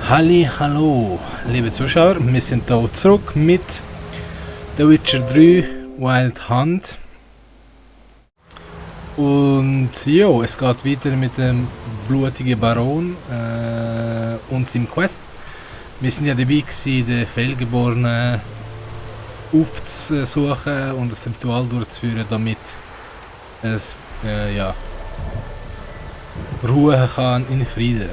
Halli, hallo, liebe Zuschauer, wir sind hier zurück mit The Witcher 3 Wild Hunt. Und ja, es geht weiter mit dem blutigen Baron und seinem Quest. Wir sind ja dabei gewesen, den Fehlgeborenen aufzusuchen und das Ritual durchzuführen, damit es ruhen kann in Frieden.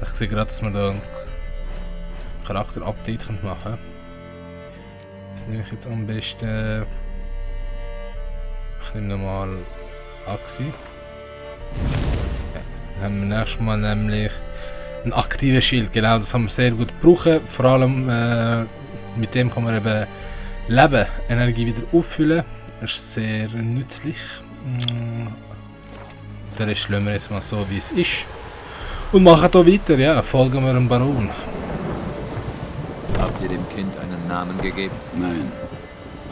Ich sehe gerade, dass wir da ein Charakter-Update machen können. Das nehme ich jetzt am besten. Ich nehme nochmal Axi. Ja, dann haben wir nächstes Mal nämlich ein aktives Schild. Genau, das haben wir sehr gut brauchen. Vor allem mit dem kann man eben Lebensenergie wieder auffüllen. Das ist sehr nützlich. Der Rest lassen wir jetzt mal so, wie es ist. Und machen hier weiter, ja, folgen wir dem Baron. Habt ihr dem Kind einen Namen gegeben? Nein.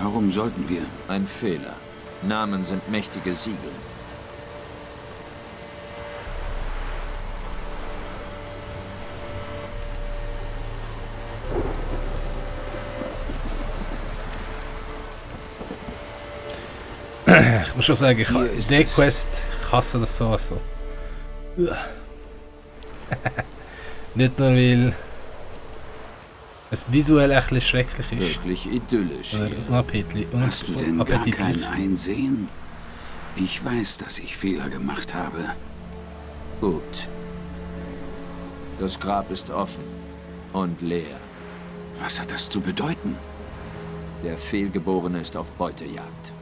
Warum sollten wir? Ein Fehler. Namen sind mächtige Siegel. Ich muss schon sagen, der Quest, ich hasse das so. Nicht nur weil es visuell ein bisschen schrecklich ist. Wirklich idyllisch. Hast du denn gar kein Einsehen? Ich weiß, dass ich Fehler gemacht habe. Gut. Das Grab ist offen und leer. Was hat das zu bedeuten? Der Fehlgeborene ist auf Beutejagd.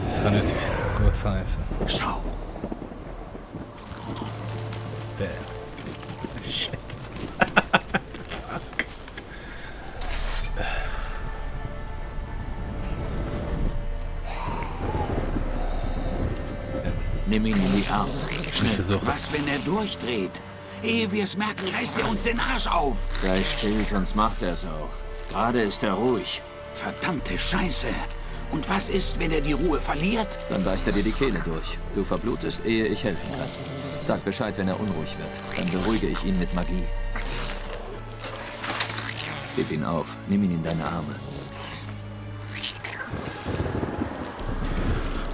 Das kann nicht gut heißen. Schau. Shit. Fuck. Nimm ihn in die Arme. Schnell. Was, wenn er durchdreht? Ehe wir es merken, reißt er uns den Arsch auf. Sei still, sonst macht er es auch. Gerade ist er ruhig. Verdammte Scheiße. Und was ist, wenn er die Ruhe verliert? Dann beißt er dir die Kehle durch. Du verblutest, ehe ich helfen kann. Sag Bescheid, wenn er unruhig wird. Dann beruhige ich ihn mit Magie. Gib ihn auf. Nimm ihn in deine Arme.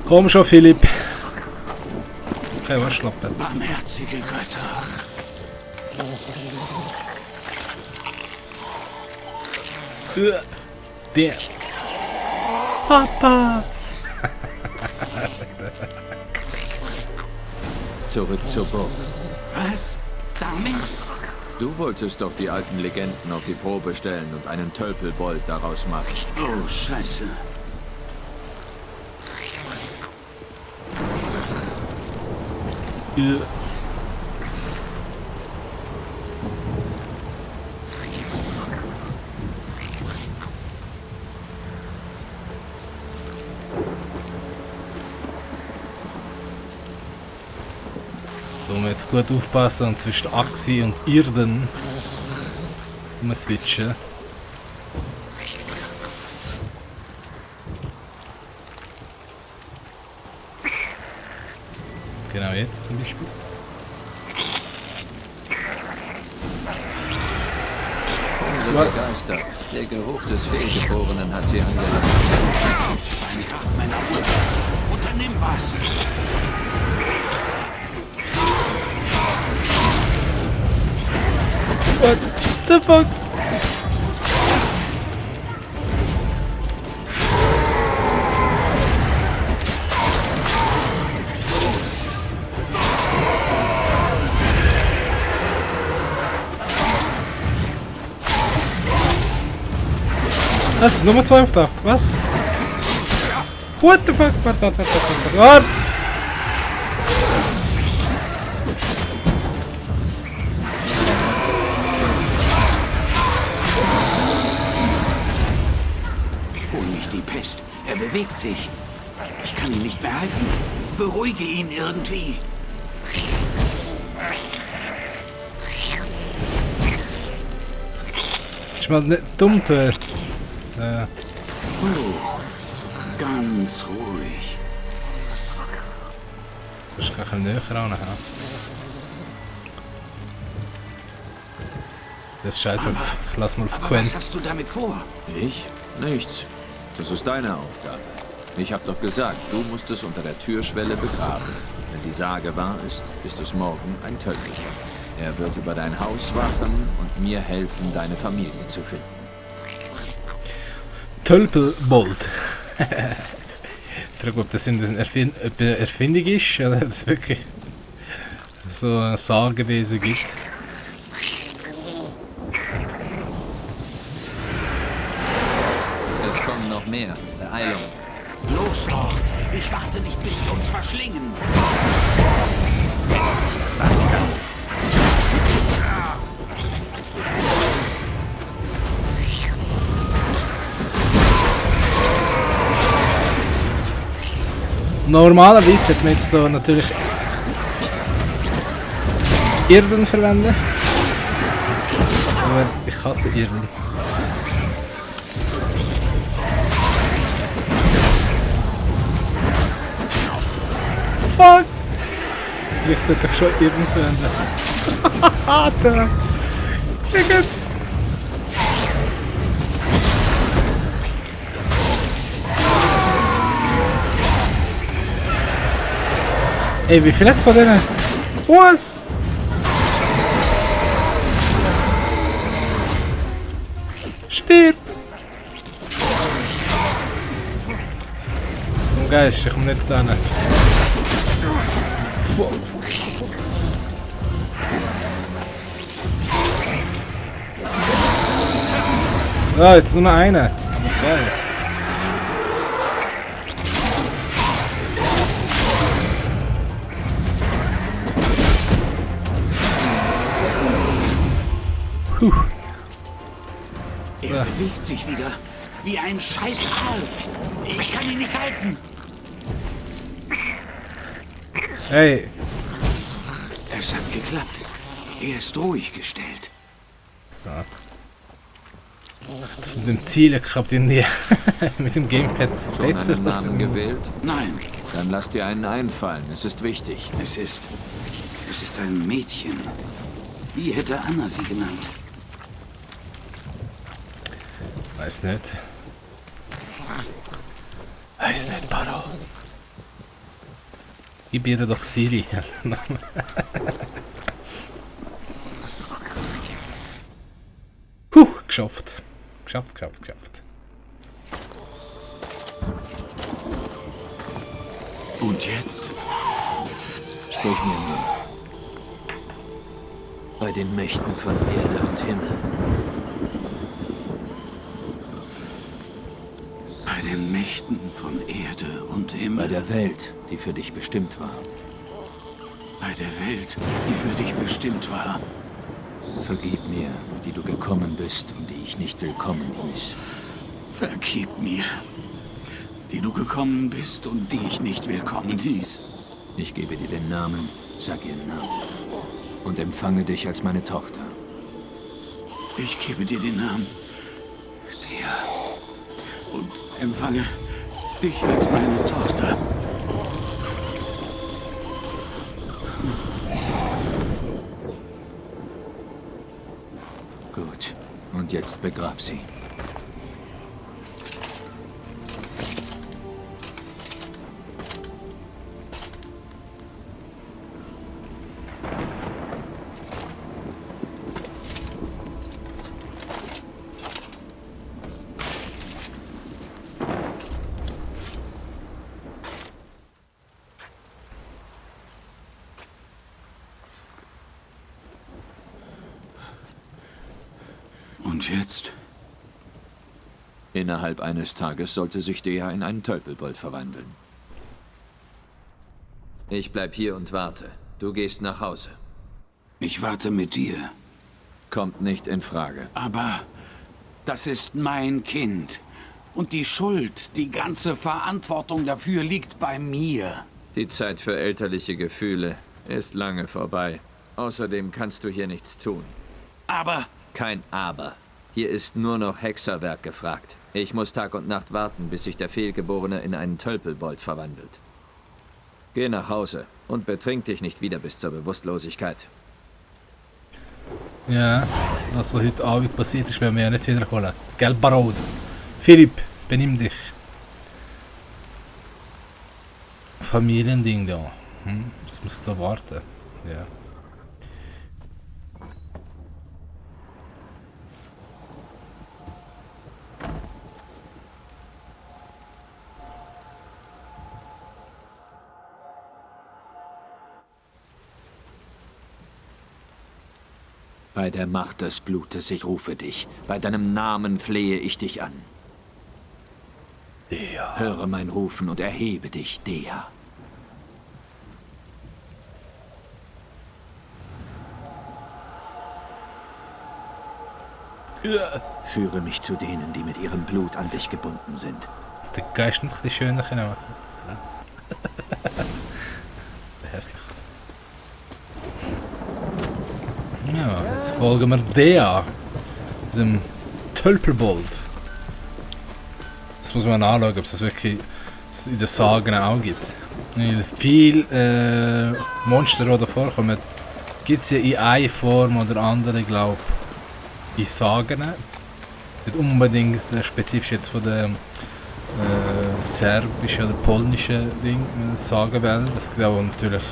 Komm schon, Philipp. Das kann ja was schlappen. Barmherzige Götter. Der. Papa. Zurück zur Burg. Was? Damit? Du wolltest doch die alten Legenden auf die Probe stellen und einen Tölpelbold daraus machen. Oh, Scheiße. Da müssen wir jetzt gut aufpassen und zwischen Axi und Irden switchen. Genau jetzt zum Beispiel. Was? Geister. Der Geruch des Fehlgeborenen hat sie angelangt. Ein Tag meiner Mutter. Unternimm was. What the fuck? Was? Nummer 2 auf der 8. Was? What the fuck? Warte! Hol mich die Pest. Er bewegt sich. Ich kann ihn nicht mehr halten. Beruhige ihn irgendwie. Ich mal nicht dumm tun. Ganz ruhig. Das ist ein näher ran. Das ist scheiße. Ich lass mal auf Aber Quen. was hast du damit vor? Ich? Nichts. Das ist deine Aufgabe. Ich habe doch gesagt, du musst es unter der Türschwelle begraben. Wenn die Sage wahr ist, ist es morgen ein Tölpelbold. Er wird über dein Haus wachen und mir helfen, deine Familie zu finden. Tölpelbold. Ich frage, ob das eine Erfindung ist oder ob es wirklich so eine Sagewesen gibt. Es kommen noch mehr. Beeilung. Los doch! Ich warte nicht, bis sie uns verschlingen. Normalerweise hätte man jetzt hier natürlich Irden verwenden. Aber ich hasse Irden. Fuck! Vielleicht sollte ich schon Irden verwenden. Alter! Digga! Ey, wie viel hat's von denen? Was? Stirb! Oh Geist, ich komm nicht da hin. Ah, jetzt nur noch einer. Zwei. Er bewegt sich wieder. Wie ein scheiß Aal. Ich kann ihn nicht halten. Hey, Es hat geklappt. Er ist ruhig gestellt. das mit dem Ziel klappt irgendwie mit dem Gamepad Schon besser einen als Namen mit dem gewählt? Nein, Dann lass dir einen einfallen. Es ist wichtig. es ist ein Mädchen. Wie hätte Anna sie genannt? Weiß nicht. Weiß nicht, Baro. Gib ihr doch Siri. Geschafft. Geschafft. Und jetzt? Sprich mir nur. Bei den Mächten von Erde und Himmel. Bei den Mächten von Erde und Himmel. Bei der Welt, die für dich bestimmt war. Bei der Welt, die für dich bestimmt war. Vergib mir, die du gekommen bist und die ich nicht willkommen hieß. Vergib mir, die du gekommen bist und die ich nicht willkommen hieß. Ich gebe dir den Namen, sag ihren Namen. Und empfange dich als meine Tochter. Ich gebe dir den Namen. Dir. Und empfange dich als meine Tochter. Gut. Und jetzt begrab sie. Und jetzt? Innerhalb eines Tages sollte sich der in einen Tölpelbold verwandeln. Ich bleib hier und warte. Du gehst nach Hause. Ich warte mit dir. Kommt nicht in Frage. Aber das ist mein Kind. Und die Schuld, die ganze Verantwortung dafür liegt bei mir. Die Zeit für elterliche Gefühle ist lange vorbei. Außerdem kannst du hier nichts tun. Aber Kein Aber. Hier ist nur noch Hexerwerk gefragt. Ich muss Tag und Nacht warten, bis sich der Fehlgeborene in einen Tölpelbold verwandelt. Geh nach Hause und betrink dich nicht wieder bis zur Bewusstlosigkeit. Ja, was so heute Abend passiert ist, werden wir ja nicht wiederholen. Gell, Baron? Philipp, benimm dich. Familiending da. Was muss ich da warten? Ja. Bei der Macht des Blutes, ich rufe dich. Bei deinem Namen flehe ich dich an. Ja. Höre mein Rufen und erhebe dich, Dea. Ja. Führe mich zu denen, die mit ihrem Blut an dich gebunden sind. Ist der Geist nicht ein bisschen schöner können machen? Hässliches. Ja, jetzt folgen wir der. Diesem Tölpelbold. Das muss man anschauen, ob es das wirklich in den Sagen auch gibt. Weil viele Monster, die da vorkommen, gibt es ja in einer Form oder andere, glaube ich, in Sagen. Nicht unbedingt spezifisch jetzt von der serbischen oder polnischen Sagenwelt. Es gibt auch natürlich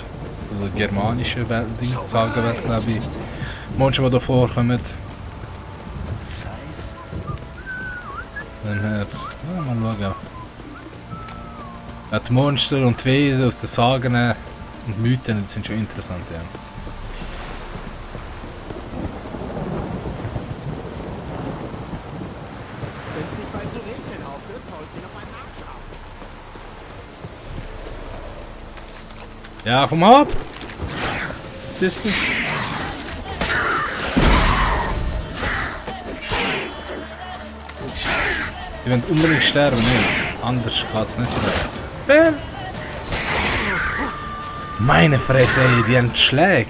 oder germanische Sagenwelt, glaube ich. Monster, die da vorkommen. Dann her, ja, mal schauen. Ja, die Monster und die Wesen aus den Sagen und Mythen, das sind schon interessant, ja. Wenn es nicht bald zu regnen aufhört, folgt mir noch ein Nachschau. Ja, komm ab! Siehst du? Die wollen unbedingt sterben, nicht? Anders geht es nicht mehr. Meine Fresse, ey, die haben Schläge.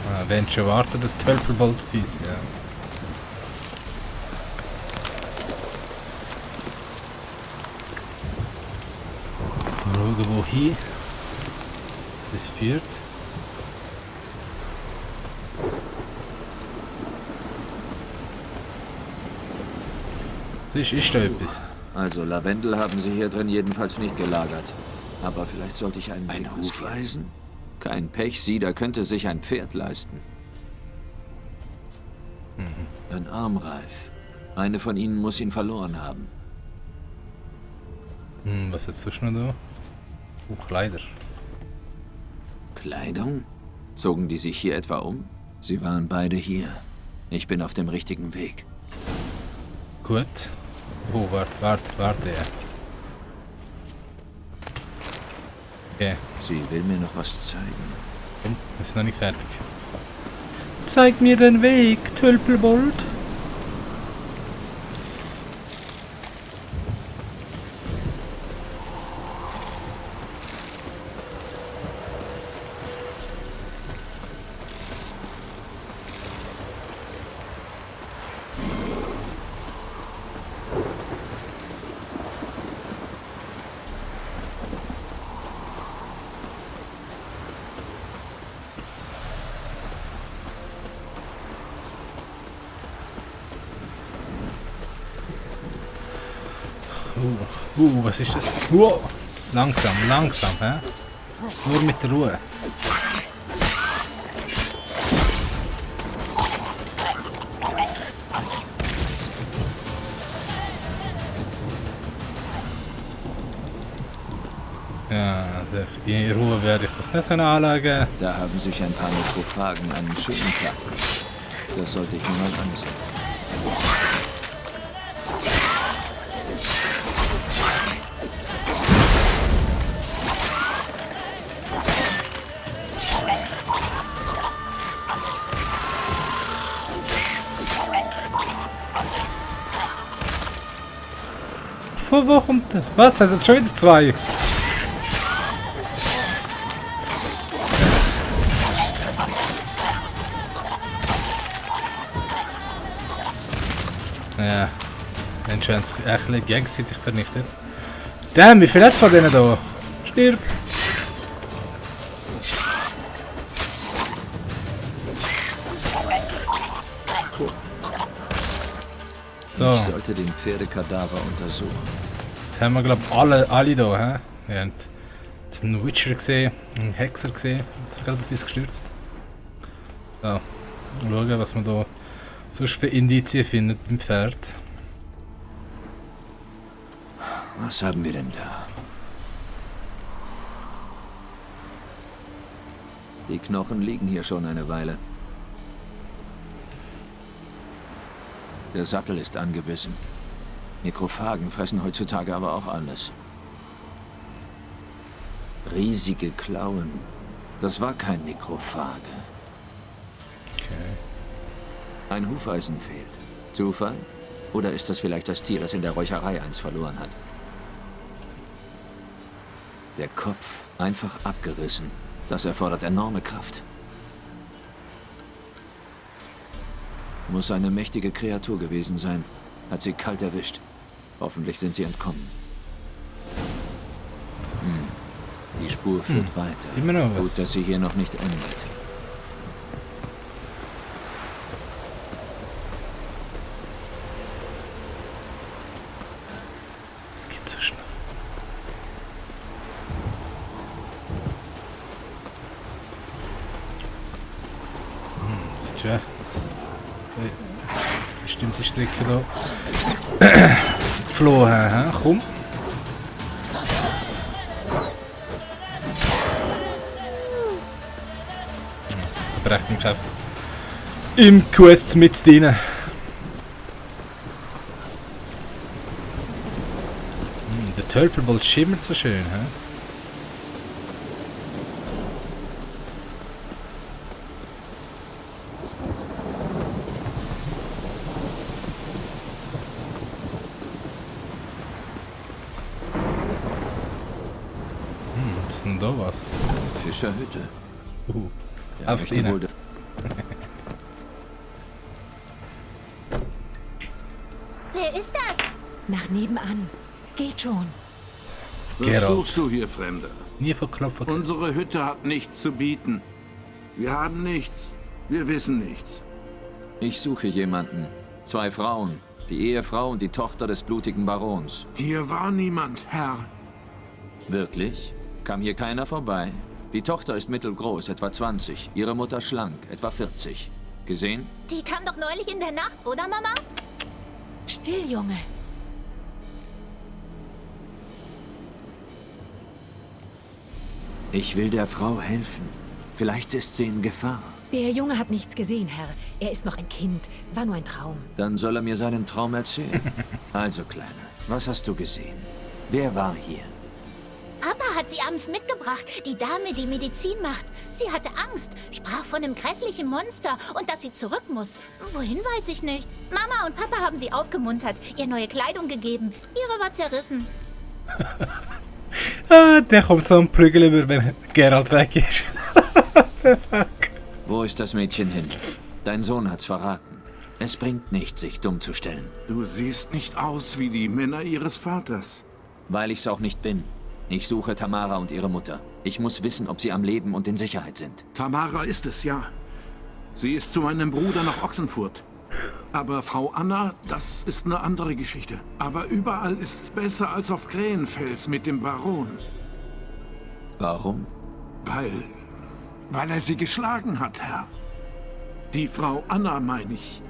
Ah, wenn schon warten, der Tölpelbold-Fies, ja. Schauen, wohin das führt. Ist da etwas? Also Lavendel haben sie hier drin jedenfalls nicht gelagert. Aber vielleicht sollte ich ein Hufeisen? Kein Pech, Sieder könnte sich ein Pferd leisten. Ein Armreif. Eine von ihnen muss ihn verloren haben. Was ist jetzt noch da? Kleider. Kleidung? Zogen die sich hier etwa um? Sie waren beide hier. Ich bin auf dem richtigen Weg. Gut. Oh, warte. Ja. Okay, Sie will mir noch was zeigen. komm, wir sind noch nicht fertig. Zeig mir den Weg, Tölpelbold. Was ist das? Langsam, hä? Nur mit der Ruhe. Ja, in Ruhe werde ich das nicht anlegen. Da haben sich ein paar Nekrophagen einen schönen Tag gemacht. Das sollte ich mir mal ansehen. Vor wo kommt der? Was? Hat er schon wieder zwei? Ja. Dann scheint es ein bisschen gegenseitig vernichtet. Damn, wie viel hat es von denen da? Stirb! So, Ich sollte den Pferdekadaver untersuchen. jetzt haben wir glaube ich alle da. He? Wir haben einen Witcher gesehen, einen Hexer gesehen, hat sich relativ bisschen gestürzt. So, schauen, was man da sonst für Indizien findet beim Pferd. Was haben wir denn da? Die Knochen liegen hier schon eine Weile. Der Sattel ist angebissen. Nekrophagen fressen heutzutage aber auch alles. Riesige Klauen. Das war kein Nekrophage. Okay. Ein Hufeisen fehlt. Zufall? Oder ist das vielleicht das Tier, das in der Räucherei eins verloren hat? Der Kopf einfach abgerissen. Das erfordert enorme Kraft. Muss eine mächtige Kreatur gewesen sein. Hat sie kalt erwischt. Hoffentlich sind sie entkommen. Die Spur führt weiter. Immer noch was. Gut, dass sie hier noch nicht endet. Es geht so schnell. Sieht schon. Bestimmte Strecke da. Geflohen haben, komm. Da berechnet mich einfach im Quest mit drin. Der Turtlebolt schimmert so schön, hä? Was ist denn da was? Fischerhütte. Der Auf möchte innen. wohl Wer ist das? Nach nebenan. Geht schon. Was Geralt. suchst du hier, Fremder? Nie verklopfen. Unsere Hütte hat nichts zu bieten. Wir haben nichts. Wir wissen nichts. Ich suche jemanden. 2 Frauen. Die Ehefrau und die Tochter des blutigen Barons. Hier war niemand, Herr. Wirklich? Kam hier keiner vorbei? Die Tochter ist mittelgroß, etwa 20. Ihre Mutter schlank, etwa 40. Gesehen? Die kam doch neulich in der Nacht, oder Mama? Still, Junge. Ich will der Frau helfen. Vielleicht ist sie in Gefahr. Der Junge hat nichts gesehen, Herr. Er ist noch ein Kind. War nur ein Traum. Dann soll er mir seinen Traum erzählen. Also, Kleine, was hast du gesehen? Wer war hier? Papa hat sie abends mitgebracht. Die Dame, die Medizin macht. Sie hatte Angst, sprach von einem grässlichen Monster und dass sie zurück muss. Wohin, weiß ich nicht. Mama und Papa haben sie aufgemuntert, ihr neue Kleidung gegeben. Ihre war zerrissen. Ah, der kommt so ein Prügel über, wenn Geralt weg ist. Wo ist das Mädchen hin? Dein Sohn hat's verraten. Es bringt nichts, sich dumm zu stellen. Du siehst nicht aus wie die Männer ihres Vaters. Weil ich's auch nicht bin. Ich suche Tamara und ihre Mutter. Ich muss wissen, ob sie am Leben und in Sicherheit sind. Tamara ist es, ja. Sie ist zu meinem Bruder nach Ochsenfurt. Aber Frau Anna, das ist eine andere Geschichte. Aber überall ist's besser als auf Krähenfels mit dem Baron. Warum? Weil er sie geschlagen hat, Herr. Die Frau Anna, meine ich.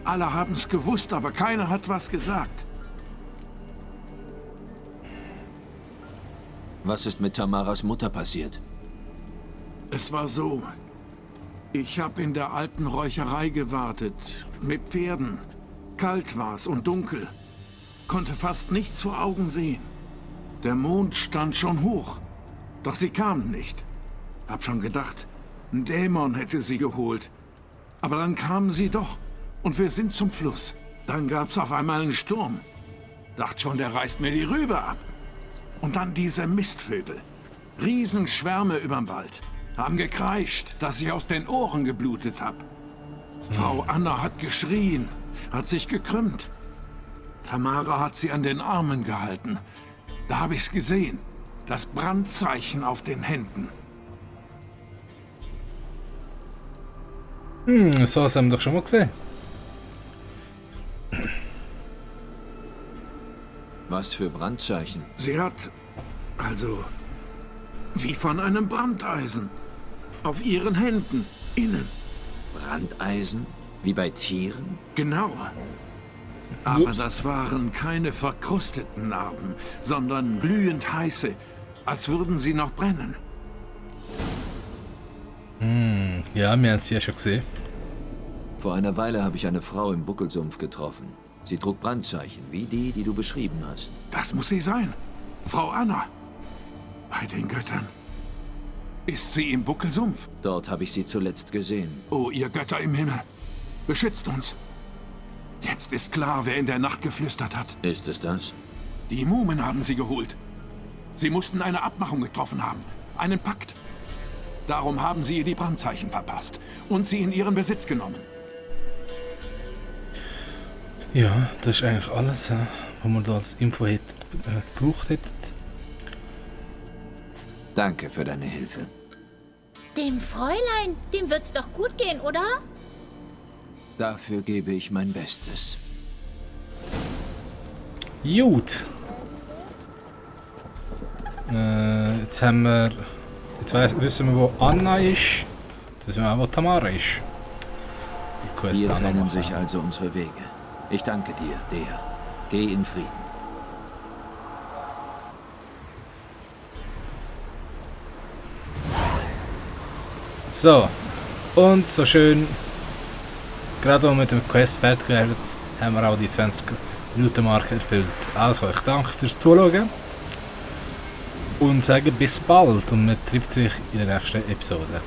Alle haben's gewusst, aber keiner hat was gesagt. Was ist mit Tamaras Mutter passiert? Es war so. Ich habe in der alten Räucherei gewartet. Mit Pferden. Kalt war's und dunkel. Konnte fast nichts vor Augen sehen. Der Mond stand schon hoch. Doch sie kamen nicht. Hab schon gedacht, ein Dämon hätte sie geholt. Aber dann kamen sie doch. Und wir sind zum Fluss. Dann gab's auf einmal einen Sturm. Dacht schon, der reißt mir die Rübe ab. Und dann diese Mistvögel. Riesenschwärme überm Wald. Haben gekreischt, dass ich aus den Ohren geblutet hab. Frau Anna hat geschrien, hat sich gekrümmt. Tamara hat sie an den Armen gehalten. Da habe ich's gesehen. Das Brandzeichen auf den Händen. So haben wir doch schon mal gesehen. Was für Brandzeichen? Sie hat, also, wie von einem Brandeisen. Auf ihren Händen, innen. Brandeisen? Wie bei Tieren? Genau. Aber Ups. das waren keine verkrusteten Narben, sondern glühend heiße, als würden sie noch brennen. Ja, wir haben sie ja schon gesehen. Vor einer Weile habe ich eine Frau im Buckelsumpf getroffen. Sie trug Brandzeichen, wie die, die du beschrieben hast. Das muss sie sein. Frau Anna. Bei den Göttern. Ist sie im Buckelsumpf? Dort habe ich sie zuletzt gesehen. Oh, ihr Götter im Himmel. Beschützt uns. Jetzt ist klar, wer in der Nacht geflüstert hat. Ist es das? Die Mumen haben sie geholt. Sie mussten eine Abmachung getroffen haben. Einen Pakt. Darum haben sie ihr die Brandzeichen verpasst und sie in ihren Besitz genommen. Ja, das ist eigentlich alles, was wir da als Info gebraucht hätten. Danke für deine Hilfe. Dem Fräulein, dem wird's doch gut gehen, oder? Dafür gebe ich mein Bestes. Gut. Jetzt haben wir... wissen wir, wo Anna ist. Jetzt wissen wir auch, wo Tamara ist. Die Quest Hier auch noch trennen machen. sich also unsere Wege. Ich danke dir, Dea. Geh in Frieden. So. Und so schön... Gerade als wir mit dem Quest fertig werden, haben wir auch die 20-Minuten-Marke erfüllt. Also, ich danke fürs Zuschauen. Und sage bis bald und man trifft sich in der nächsten Episode.